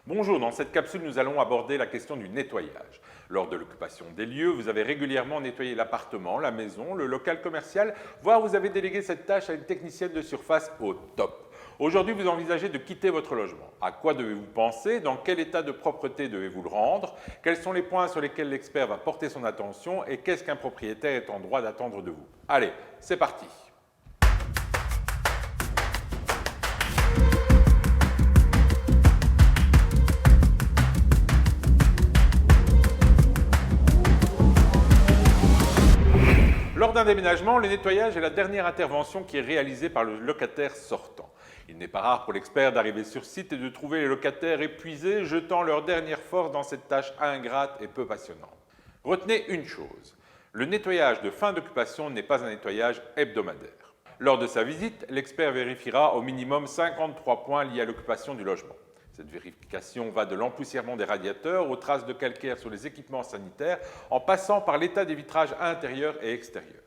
Bonjour, dans cette capsule, nous allons aborder la question du nettoyage. Lors de l'occupation des lieux, vous avez régulièrement nettoyé l'appartement, la maison, le local commercial, voire vous avez délégué cette tâche à une technicienne de surface au top. Aujourd'hui, vous envisagez de quitter votre logement. À quoi devez-vous penser? Dans quel état de propreté devez-vous le rendre? Quels sont les points sur lesquels l'expert va porter son attention? Et qu'est-ce qu'un propriétaire est en droit d'attendre de vous? Allez, c'est parti! Lors d'un déménagement, le nettoyage est la dernière intervention qui est réalisée par le locataire sortant. Il n'est pas rare pour l'expert d'arriver sur site et de trouver les locataires épuisés, jetant leur dernière force dans cette tâche ingrate et peu passionnante. Retenez une chose, le nettoyage de fin d'occupation n'est pas un nettoyage hebdomadaire. Lors de sa visite, l'expert vérifiera au minimum 53 points liés à l'occupation du logement. Cette vérification va de l'empoussièrement des radiateurs aux traces de calcaire sur les équipements sanitaires, en passant par l'état des vitrages intérieurs et extérieurs.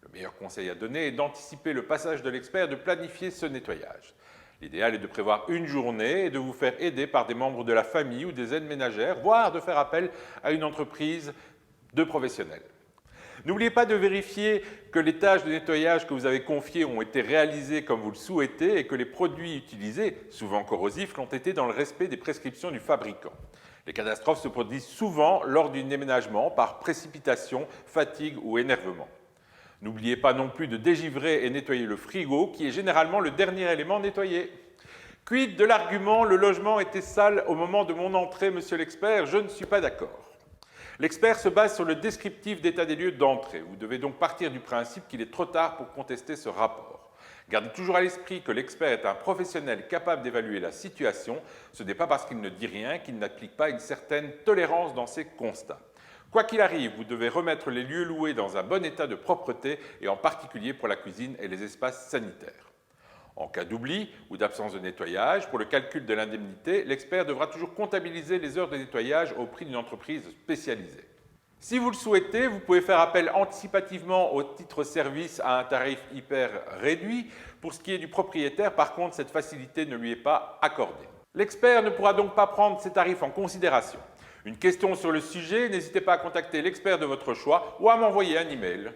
Le meilleur conseil à donner est d'anticiper le passage de l'expert et de planifier ce nettoyage. L'idéal est de prévoir une journée et de vous faire aider par des membres de la famille ou des aides ménagères, voire de faire appel à une entreprise de professionnels. N'oubliez pas de vérifier que les tâches de nettoyage que vous avez confiées ont été réalisées comme vous le souhaitez et que les produits utilisés, souvent corrosifs, l'ont été dans le respect des prescriptions du fabricant. Les catastrophes se produisent souvent lors du déménagement par précipitation, fatigue ou énervement. N'oubliez pas non plus de dégivrer et nettoyer le frigo, qui est généralement le dernier élément nettoyé. Quid de l'argument « le logement était sale au moment de mon entrée, monsieur l'expert », je ne suis pas d'accord. L'expert se base sur le descriptif d'état des lieux d'entrée. Vous devez donc partir du principe qu'il est trop tard pour contester ce rapport. Gardez toujours à l'esprit que l'expert est un professionnel capable d'évaluer la situation. Ce n'est pas parce qu'il ne dit rien qu'il n'applique pas une certaine tolérance dans ses constats. Quoi qu'il arrive, vous devez remettre les lieux loués dans un bon état de propreté et en particulier pour la cuisine et les espaces sanitaires. En cas d'oubli ou d'absence de nettoyage, pour le calcul de l'indemnité, l'expert devra toujours comptabiliser les heures de nettoyage au prix d'une entreprise spécialisée. Si vous le souhaitez, vous pouvez faire appel anticipativement au titre service à un tarif hyper réduit. Pour ce qui est du propriétaire, par contre, cette facilité ne lui est pas accordée. L'expert ne pourra donc pas prendre ces tarifs en considération. Une question sur le sujet, n'hésitez pas à contacter l'expert de votre choix ou à m'envoyer un email.